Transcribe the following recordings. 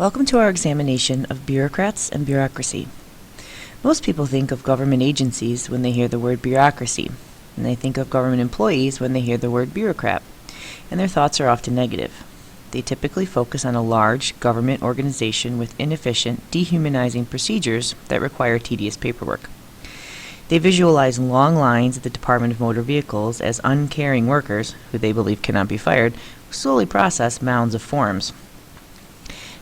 Welcome to our examination of bureaucrats and bureaucracy. Most people think of government agencies when they hear the word bureaucracy, and they think of government employees when they hear the word bureaucrat, and their thoughts are often negative. They typically focus on a large government organization with inefficient, dehumanizing procedures that require tedious paperwork. They visualize long lines at the Department of Motor Vehicles as uncaring workers, who they believe cannot be fired, who slowly process mounds of forms.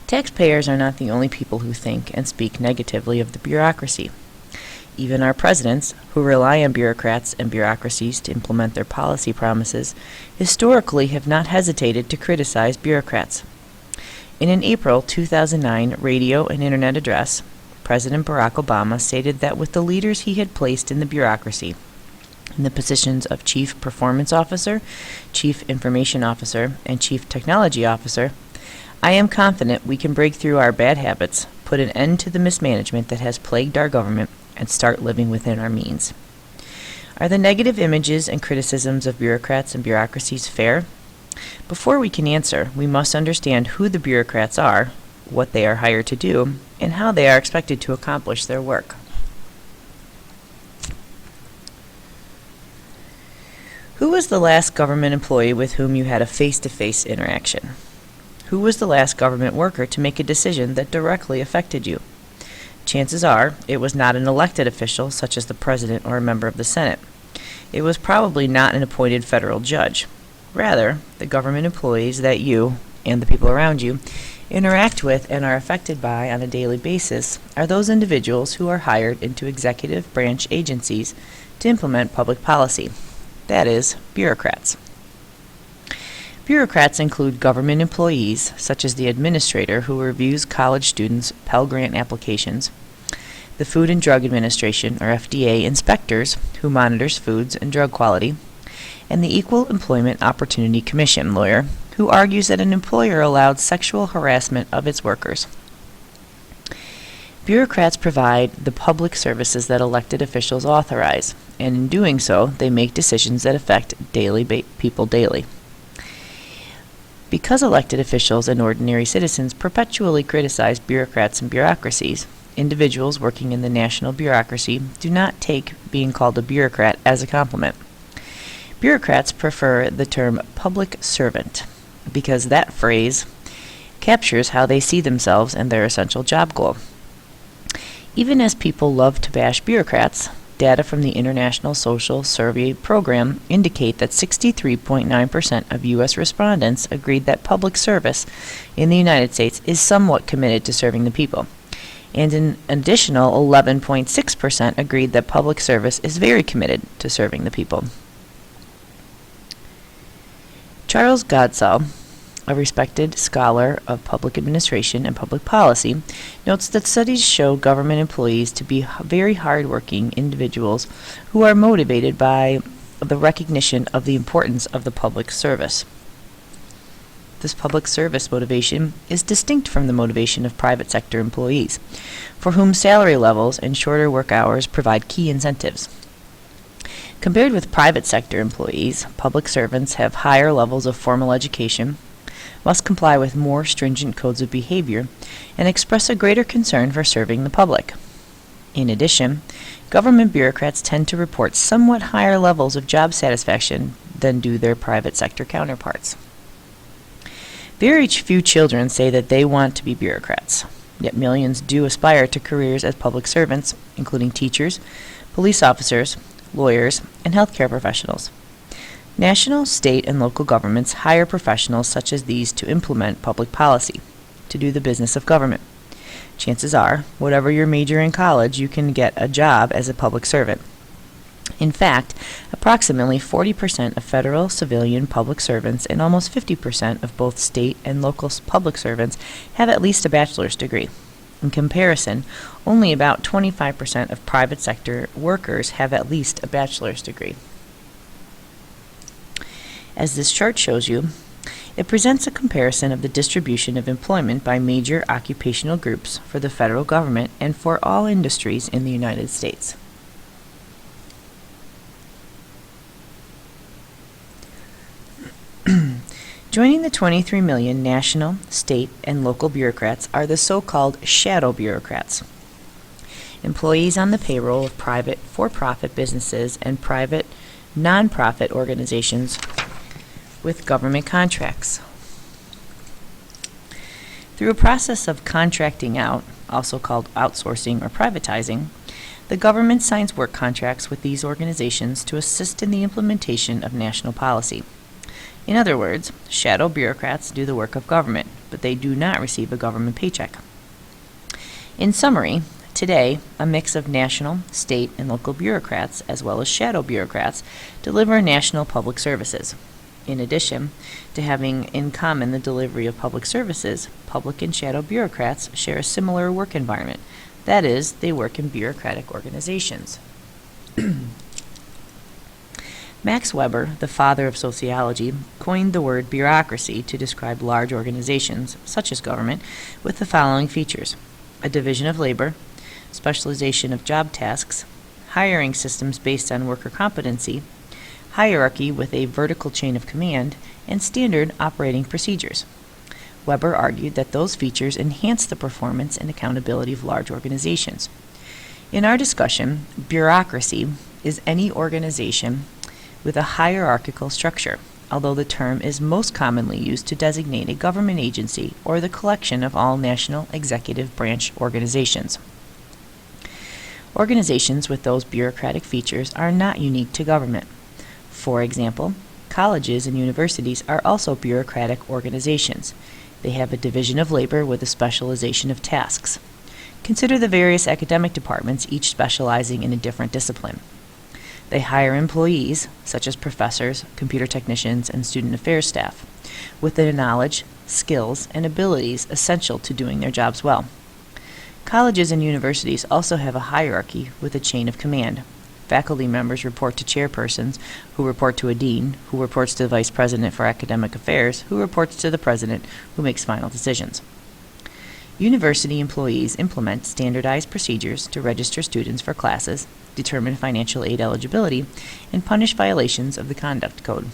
Taxpayers are not the only people who think and speak negatively of the bureaucracy. Even our presidents, who rely on bureaucrats and bureaucracies to implement their policy promises, historically have not hesitated to criticize bureaucrats. In an April 2009 radio and internet address, President Barack Obama stated that with the leaders he had placed in the bureaucracy, in the positions of Chief Performance Officer, Chief Information Officer, and Chief Technology Officer, I am confident we can break through our bad habits, put an end to the mismanagement that has plagued our government, and start living within our means. Are the negative images and criticisms of bureaucrats and bureaucracies fair? Before we can answer, we must understand who the bureaucrats are, what they are hired to do, and how they are expected to accomplish their work. Who was the last government employee with whom you had a face-to-face interaction? Who was the last government worker to make a decision that directly affected you? Chances are it was not an elected official such as the president or a member of the Senate. It was probably not an appointed federal judge. Rather, the government employees that you, and the people around you, interact with and are affected by on a daily basis are those individuals who are hired into executive branch agencies to implement public policy. That is, bureaucrats. Bureaucrats include government employees, such as the administrator who reviews college students' Pell Grant applications, the Food and Drug Administration, or FDA, inspectors who monitors foods and drug quality, and the Equal Employment Opportunity Commission lawyer who argues that an employer allowed sexual harassment of its workers. Bureaucrats provide the public services that elected officials authorize, and in doing so, they make decisions that affect people daily. Because elected officials and ordinary citizens perpetually criticize bureaucrats and bureaucracies, individuals working in the national bureaucracy do not take being called a bureaucrat as a compliment. Bureaucrats prefer the term public servant because that phrase captures how they see themselves and their essential job goal. Even as people love to bash bureaucrats, data from the International Social Survey Program indicate that 63.9% of U.S. respondents agreed that public service in the United States is somewhat committed to serving the people, and an additional 11.6% agreed that public service is very committed to serving the people. Charles Godsall, a respected scholar of public administration and public policy, notes that studies show government employees to be very hard-working individuals who are motivated by the recognition of the importance of the public service. This public service motivation is distinct from the motivation of private sector employees, for whom salary levels and shorter work hours provide key incentives. Compared with private sector employees, public servants have higher levels of formal education, must comply with more stringent codes of behavior, and express a greater concern for serving the public. In addition, government bureaucrats tend to report somewhat higher levels of job satisfaction than do their private sector counterparts. Very few children say that they want to be bureaucrats, yet millions do aspire to careers as public servants, including teachers, police officers, lawyers, and healthcare professionals. National, state, and local governments hire professionals such as these to implement public policy, to do the business of government. Chances are, whatever your major in college, you can get a job as a public servant. In fact, approximately 40% of federal civilian public servants and almost 50% of both state and local public servants have at least a bachelor's degree. In comparison, only about 25% of private sector workers have at least a bachelor's degree. As this chart shows you, it presents a comparison of the distribution of employment by major occupational groups for the federal government and for all industries in the United States. Joining the 23 million national, state, and local bureaucrats are the so-called shadow bureaucrats, employees on the payroll of private for-profit businesses and private non-profit organizations with government contracts. Through a process of contracting out, also called outsourcing or privatizing, the government signs work contracts with these organizations to assist in the implementation of national policy. In other words, shadow bureaucrats do the work of government, but they do not receive a government paycheck. In summary, today, a mix of national, state, and local bureaucrats, as well as shadow bureaucrats, deliver national public services. In addition to having in common the delivery of public services, public and shadow bureaucrats share a similar work environment. That is, they work in bureaucratic organizations. Max Weber, the father of sociology, coined the word bureaucracy to describe large organizations, such as government, with the following features: a division of labor, specialization of job tasks, hiring systems based on worker competency, hierarchy with a vertical chain of command, and standard operating procedures. Weber argued that those features enhance the performance and accountability of large organizations. In our discussion, bureaucracy is any organization with a hierarchical structure, although the term is most commonly used to designate a government agency or the collection of all national executive branch organizations. Organizations with those bureaucratic features are not unique to government. For example, colleges and universities are also bureaucratic organizations. They have a division of labor with a specialization of tasks. Consider the various academic departments, each specializing in a different discipline. They hire employees, such as professors, computer technicians, and student affairs staff, with the knowledge, skills, and abilities essential to doing their jobs well. Colleges and universities also have a hierarchy with a chain of command. Faculty members report to chairpersons, who report to a dean, who reports to the vice president for academic affairs, who reports to the president, who makes final decisions. University employees implement standardized procedures to register students for classes, determine financial aid eligibility, and punish violations of the conduct code.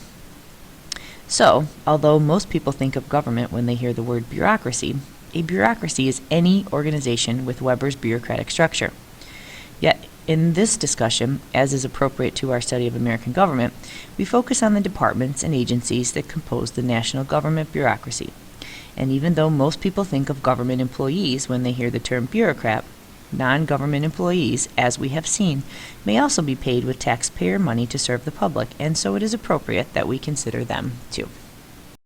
So, although most people think of government when they hear the word bureaucracy, a bureaucracy is any organization with Weber's bureaucratic structure. Yet, in this discussion, as is appropriate to our study of American government, we focus on the departments and agencies that compose the national government bureaucracy. And even though most people think of government employees when they hear the term bureaucrat, non-government employees, as we have seen, may also be paid with taxpayer money to serve the public, and so it is appropriate that we consider them too.